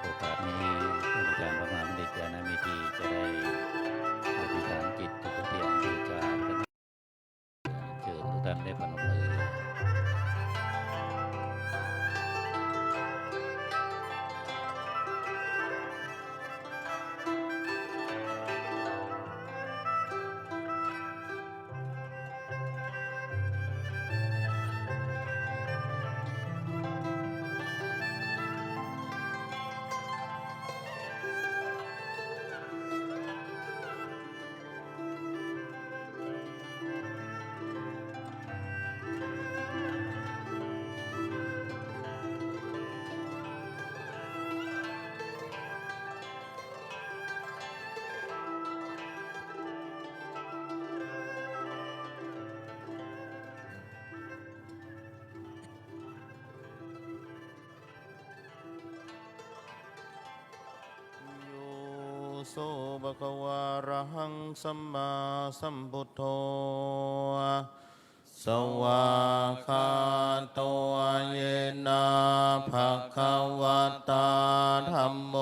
โอกาสนี้ท่านอาจารย์พระมหาบัณฑิตยานามิธีจะได้อธิษฐานจิตทุกเทียนบูชาพระเชิญทุกท่านได้ปนมือโสภะคะวะอะระหังสัมมาสัมพุทโธสวากขาโตเยนะภะคะวะตาธัมโม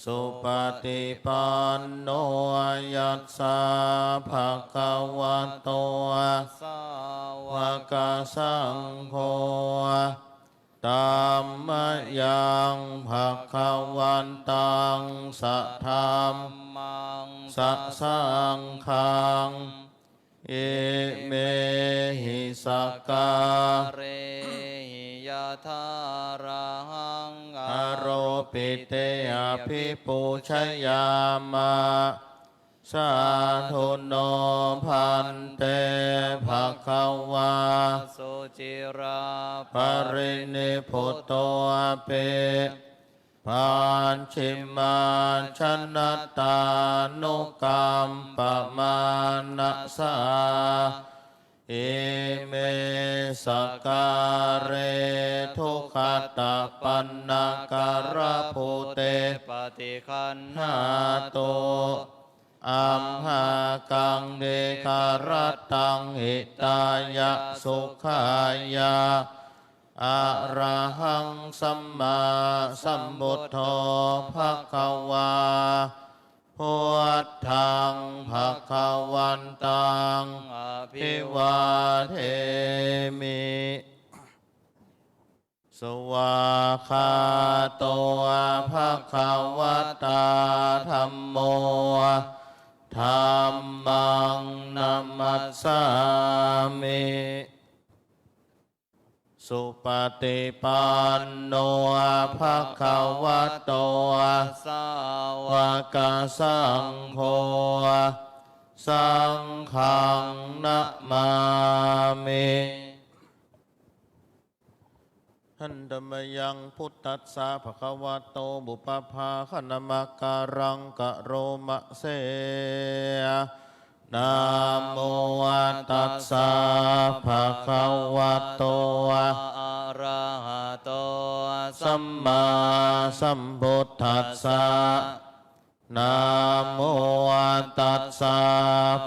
สุปฏิปันโนยัสสะภะคะวะโตสาวกสังโฆธัมมยังภะคะวันตังสัทธัมมังสัสสังฆังเอเมหิสกาเรหิยะทาระหังอโรปิเตอภิปูชยามะสาธุโนพันเตภะคะวะสุจิราภรินิพุตโตเปปัญชิมาชนะตานุกรรมปมานะสาเอเมสการเรทุกขตปันนาการภูเตปฏิคันหาโตอัมหากังเดคารตังหิตายะสุขายะอะระหังสัมมาสัมพุทโธภคะวาพุทธังภคะวันตังอภิวาเทมิสวากขาโตภคะวะตาธัมโมธัมมังนัมมัสสามิสุปฏิปันโนภะคะวะโตสาวกสังโฆสังฆังนะมามิหันธมยังพุทธัสสะภะคะวะโตบุปภาคณมะการังกะโรมะเสนะโมตัสสะภะคะวะโตอะระหะโตสัมมาสัมพุทธัสสะนะโมตัสสะ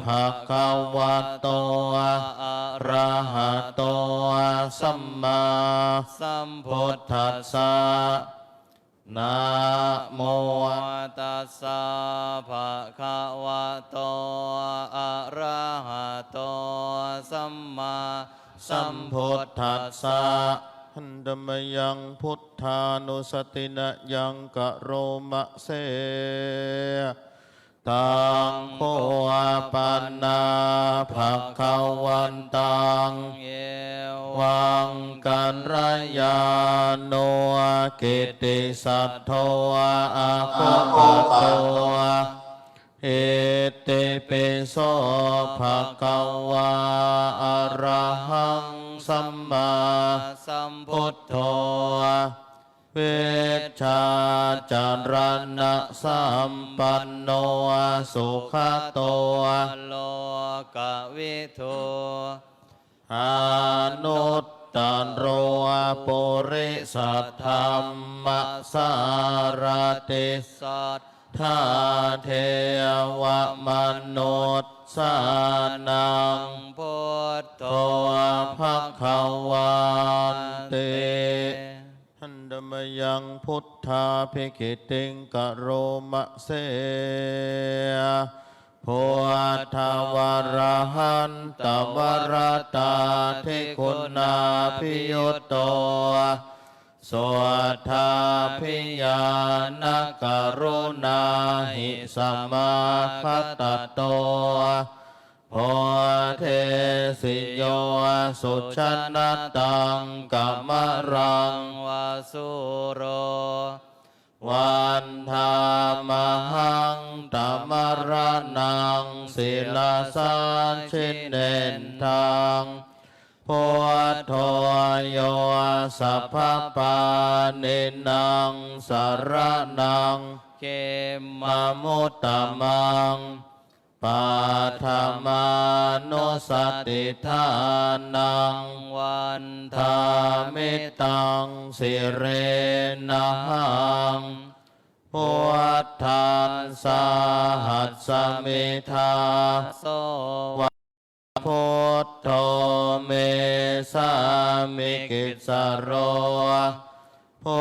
ภะคะวะโตอะระหะโตสัมมาสัมพุทธัสสะนะโมตัสสะภะคะวะโตอะระหะโตสัมมาสัมพุทธัสสะหันธมยังพุทธานุสตินะยังกะโรมะเสตังโฆปันนาภะคะวันตังเยวังกันรยาโนกิติสัทโธอะโคปโตเอติปิโสภะคะวะอะระหังสัมมาสัมพุทโธเวชชาจารณะสัมปันโนสุขโตโลกวิทูอานุตตันโรปุริสัทธัมมสารติสัทธาเทวมนุษย์สานังพุทโธภคะวันติหันธม มยังพุทธาภิกิติงกโรมะเสพุทธวรหันตวรตาทิคุณาภิยุตโตสวัสธาภิญาณกรุณาหิสัมมาคัตตโตโพเทสิโยสุชนะตังกัมมะรังวาสุโรวันธามหังตัมมรนังศิลาสาชินเนนทังพุทโธโยสัพพปานินังสารนังเกมะมุตตมังปัฏฐมานุสติทานังวันธามิตังสิเรนะหังพุทธัสสะหัสสมิทาโสวะพุทโธเมสามิกิสโรพุ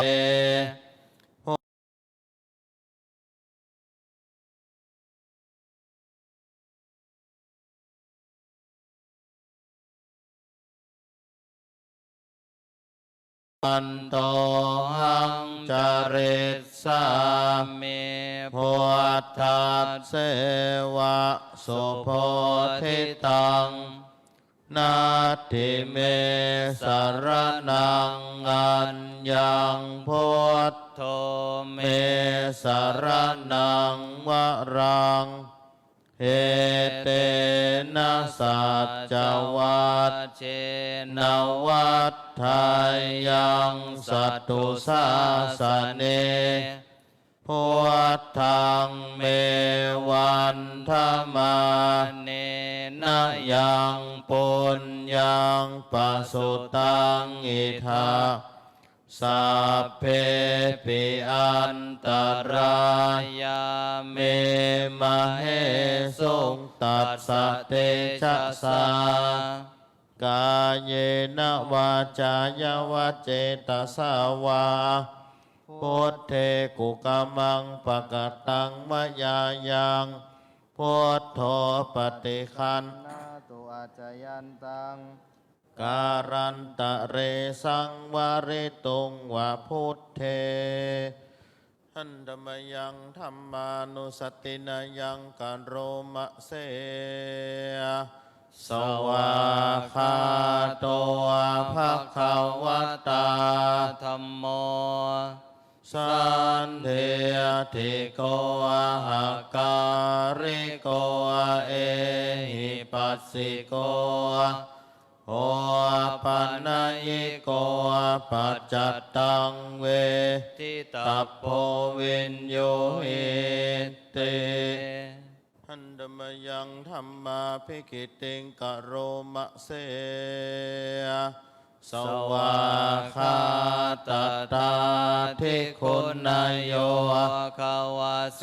เออันโตหังจาริสามิพุทธัสเสวะสุโพธิตังนาทิเมสารนังอัญญังพุทโธเมสารนังวรังเอเตนะสัจจวัตเชนวัฏทายังสัตตุสาสเนพุทธังเมวันธมาเนนะยังปุญญังปัสสุตังอิทาสัพเพปิอันตรายาเมมะเหสุงตัสสะเตชะสากายเยนะวาจายวะเจตสาวาพุทเทกุกามังปะกตังมะยายังพุทโธปฏิคันนาตุอาจยันตังการันตะเรสังวาริตุงวะพุทเทหันธรรมยังธรรมานุสตินายังกันโรมะเสสวาคาโตภะคะวะตาธัมโมสันเทติโกหะการิโกเอหิปัสสิโกโอปันญิโกปัจจัตตังเวทิตัพโพวินโยหิเตหันธรรมยังธรรมาภิกิติงกโรมะเสสวาคาตตาทิคุณโยภาวะเส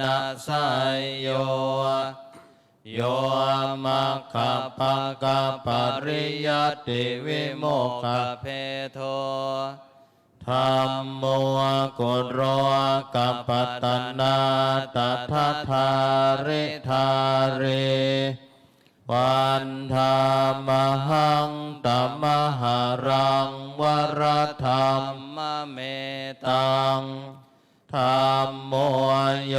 นะสายโยโยมัคคปะกะปริยัติวิโมกขเพโทธัมโมกุโรกัปปัตตนาตัทธาริธาเรวันธามหังตัมมหารังวรธรรมเมตังธัมโมโย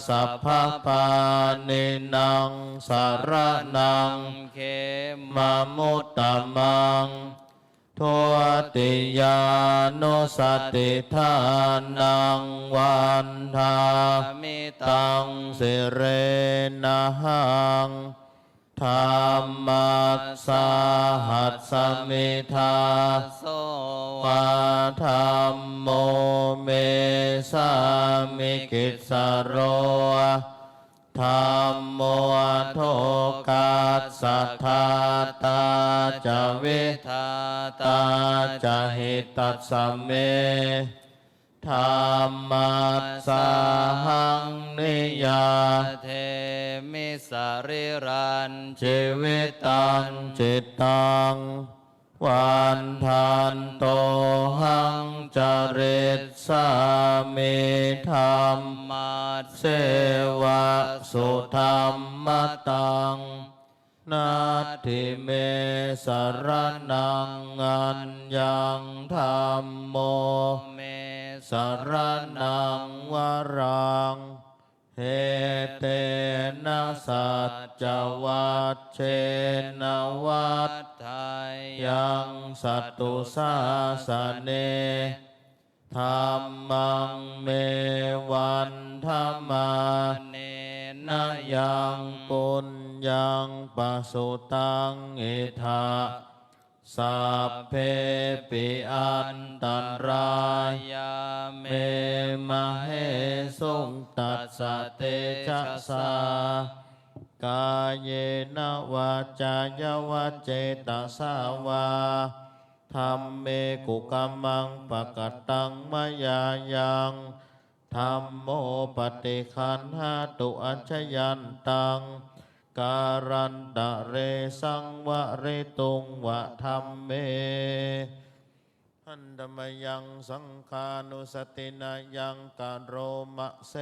สัพพปานินังสารนังเขมะมุตตมังทุติยานุสติทานังวันธามิตังสิเรนะหังธัมมัสสะหัสสมิทาโสวะธัมโมเมสามิกิสโรธัมโมโทกัสสัทธาตาจะวิทาตาจะหิตัสสะเมธัมมัสสะหังนิยาเท สริรัน ชีวิตังจิตตังวันทันโตหังจริตสามิธรรม มัส เสวะสุธรรมตังนาทิเมสรนังอัญญังธรรมโม เม สรนังวรังเหเตนะสัจจวัชเชนะวัฏ ไทย ยังสัตตุสาสเนธรรมังเมวันธรรมา เน นายังปุญญังปสุตังอิทาสัพเพปิอันตันราย ยาเม เมมะเหสุงตัสสะเตชะสากายเยนะวาจายวัจเจตสาวาธัมเมกุกัมมังปะกตตังมยายังธัมโมปฏิคันหาตุอัญชยันตังการันตะเรสังวะเรตุงวะธัมเมหันธมยังสังฆานุสตินายังกาโรมะเส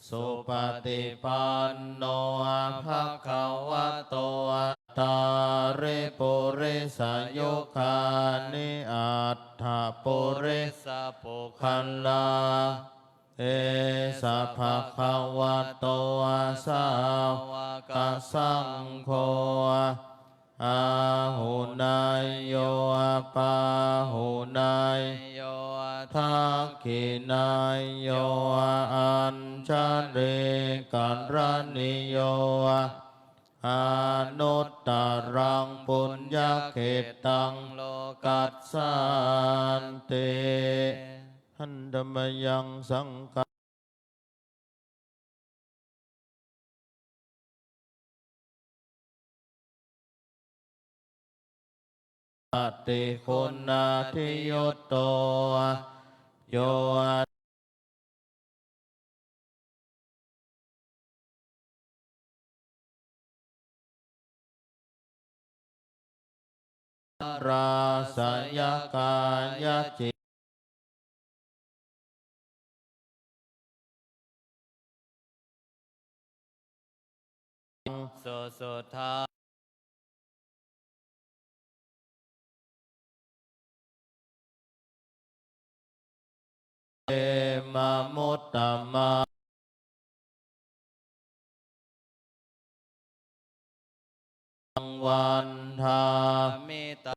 สุปฏิปันโนภะคะวะโตอะตาเรปุเรสโยคานิอัตถะปุเร สะปุค คันลาเอสะภะคะวะโตอะสาวกสังโฆอาหุนายโยอะปาหุนาย โย ทักขินายโยอัญชเรกันรณิโยอนุตตรังปุญญเขตัง โล กัสสันติหันธมยังสังฆปฏิคุณาทิโยโตโยราสยกายจิสุสุทา เอมามุตตมาวันทา มิตา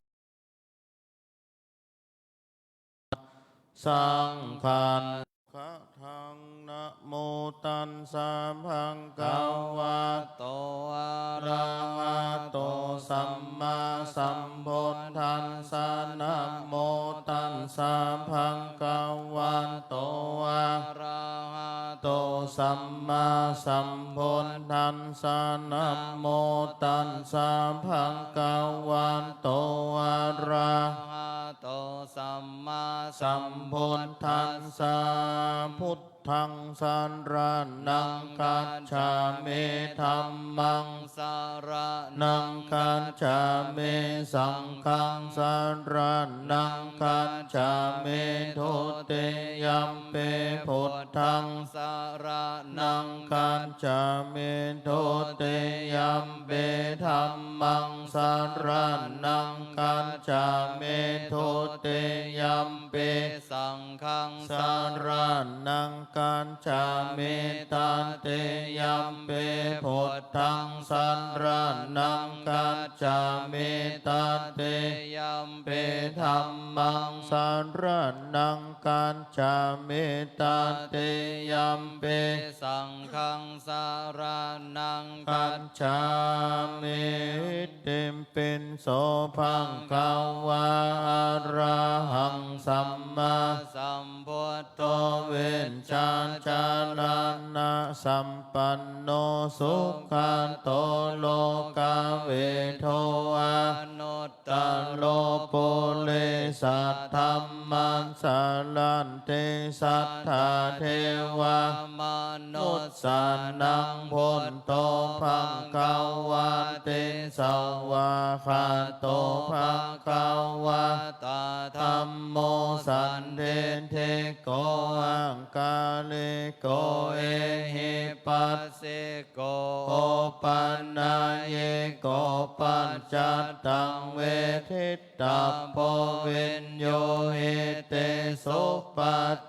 สังขันขะทังนะโมตัสสะภะคะวะ โตอะ อะ ระ ระหะโตสัมมาสัมพุทธัสสะนะโมตัสสะภะคะวะโตอะ ระหะ โตสัมมาสัมพุทธัสสะนะโมตัสสะภะคะวะโตอะระ หะโตสัมมา สัมพุทธัสสะพุทธังสรนังกัจฉามิธัมมัง สาร นังกัจฉามิสังฆังสรนังกัจฉามิทุติยัมปิพุทธัง สาร นังกัจฉามิทุติยัมปิธัมมังสรนังกัจฉามิทุติยัมปิ สังฆัง สารนังกัจฉามิตันติยัมปิพุทธังสารนังกัจฉามิตันติยัมปิธัมมังสารนังกัจฉามิตันติยัมปิ สังฆังสารนัง กัจฉามิเต็มเป็นโสภังคาวาอะระหังสัมมา สัมพุทโธ โตเวนชาจารานะสัมปันโนสุขันโตโลกาเวโทอา นุตต ตาโลปุเลสัทธัมมังสารันเตสัทธาเทวา มนุส สานังพุทโธภังคาวาติสวาคาโตภะคะวะตาธัมโมสันเทเทโกอังกาลิโกเอหิปัสสิโกโอปันนาเยโกปัญจตังเวทิตาโพวินโยเอเตสุป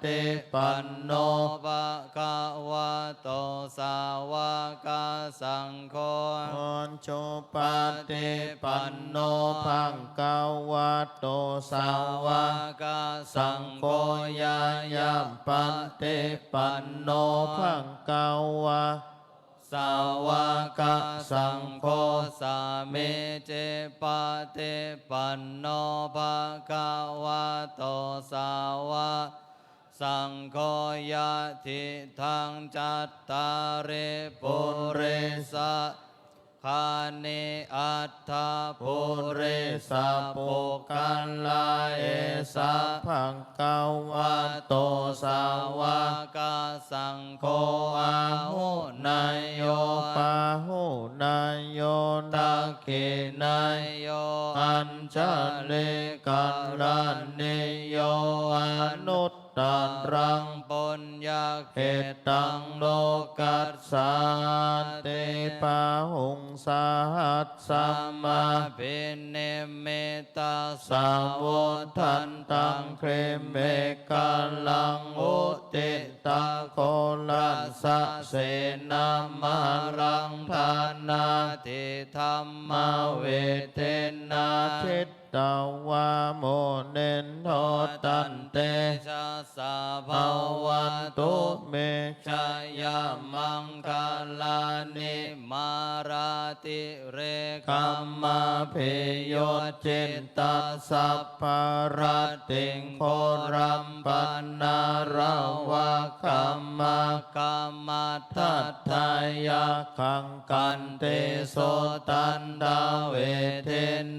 ฏิปันโนภะคะวะโตสาวกสังโฆอัญโชปฏิปันโนภะคะวะโตสาวกสังโฆยายามปฏิปันโนภะคะวะสาวกสังโฆสามิเจปฏิปันโนภะคะวะโตสาวกสังโฆยะทิทังจัตตาริปุริสะคานิอัตถาปุริสะปุคัลลาเอสะภังกวะโตสาวกสังโฆอาหุนายโยปาหุนายโยตักขินายโยอัญชลิกัลลานิโยอนุตตันรังปุญญาเขตังโลกัสสาติปะหุงสาหัสสัมมาปิเนเมตาสาวุทันตังเครเมกัลลังอุติตาโคลัสสะเสนามารังธานาติธรรมเวเทนาทิตตวาโมเนนโทตันเตชะสะภาวันตุเมชยามังคลานิมาราติเรคัมมาเพโยจิตตาสัพพรติงโครัมปันนาราวะคัมมาคัมมัทธัตถายาคังกันเตโสตันดาเวเท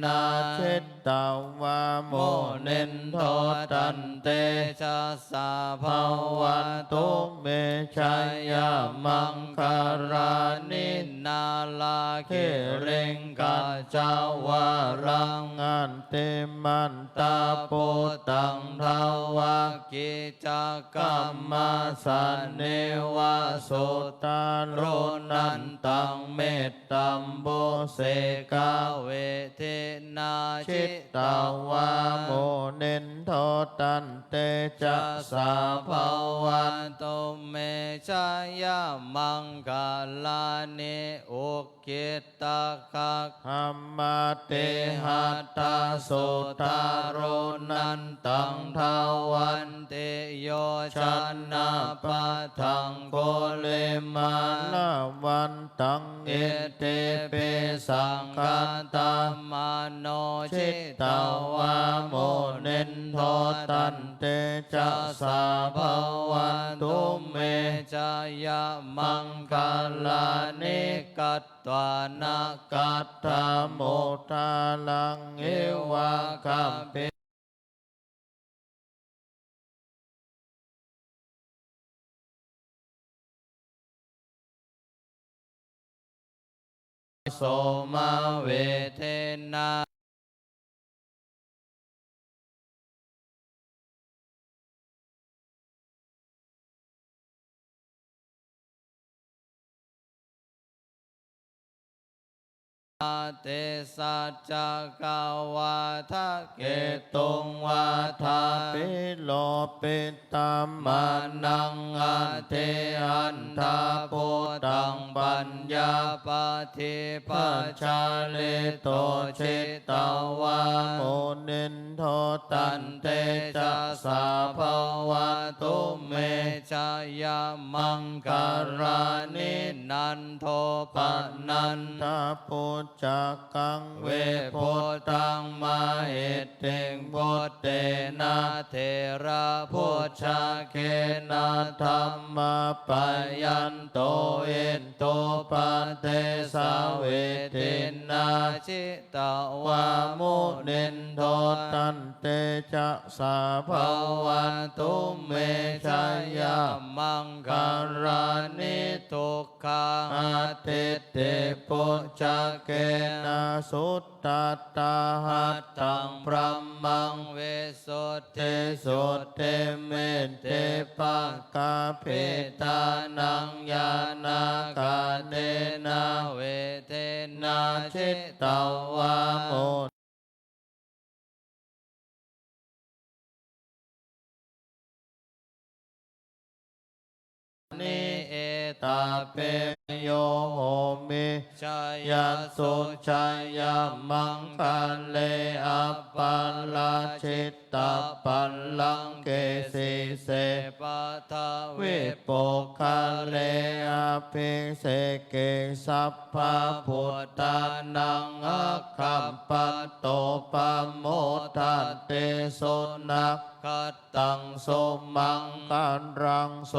นาชิตตาวาโมเนนโทตันเตชะสะภาวันตุเมชัยยามังคารานินาลาเคเร่งกัจจาวารังอันเตมันตาปุตังทาวากิจกัมมาสันเนวะสุตาโรนันตังเมตตัมโบเสกาเวเทนาชิตตาวาโมเนนโทตันเตจะสาภาวันตุเมชายามังคลานิอุกิตตะคักหัมมาเตหัตตาสุตาโรนันตังทาวันเตโยชันนาปะทังโกเลมาลาวันตังเอเตเปสังฆาตามโนชิตาวาโมเนนโทตันเตจะสาภาวันตุเมจายามังคลานิกัตตวานากัตถาโมทาลังเอวะคัมปิโสมาเวเทนาเตสัจจกาวาทะเกตุงวาทาปิโลปิตัมมานังอาเทอันทาปุตังปัญญาปฏิปัจจาเลโตชิตาวาโมเนนโทตันเตจะสาภาวะตุเมชายามังคารานินันโทปนันทาปุ จักกังเว เวพุทธังมาเหติงพุทเตนะเทระพุทธาเกนะธรรมปยันโตเอนโตปะเตสาเวทินาชิตวามุนินโท ตันเตจะสาภ ภาวันตุเมชยามังคารานิทุกขาอาทิตติปุจจเก นา นะ สุตตาตาหั หั ต ต ตั ถั ง ง พ พ ระ ระ มั มั ง งเวสุท เต ธิ โส สุ เตเมเต เต ปะ ปะ กาเพ เพ ตา ตา นั นั ง ง ยาย า นา นา คาก า เน เน นา นาเวเท นา นา ชิ ชิ ต ต ตาว าว า า โม โม นิเอ ตา ตา เป เป โยโหมิ ชาย ยั า ส สุ สุ ชา ชาย า มั มั ง ง คั คั น น เล เล อ อ ป ป า ป ลา ลา ชิ ชิ ต ต ตา ตา ปั ปั ล ล ลั ลั ง ง เก เก สี สี เส เสปะทาเว วิ ป โป โป คา คา เล เล อภิเสเกสัพพะพุทธานังอัคคัมปันโตปะโมทันเตโสนัก คัต ตังโสมังกันรังโส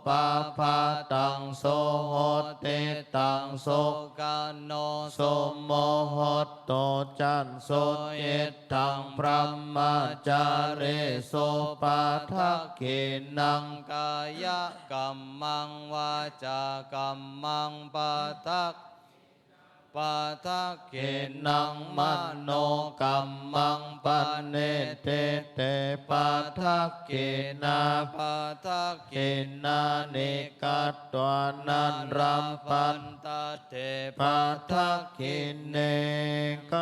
ปาพาตังโสโหติตังโส กาโน โสโมโหตโตจันโสเอตังพระมจาเรโสปาทักขินัง กายกัมมังวาจากัมมังปะทักปะทักเก เก นั นั ง ง ม ม โน โนกัมมังปันเนเตเตปาทักเกนา ปะทัก เกนาเนกัตตวานันรัมปัน ตาเท ปาทักขิเนก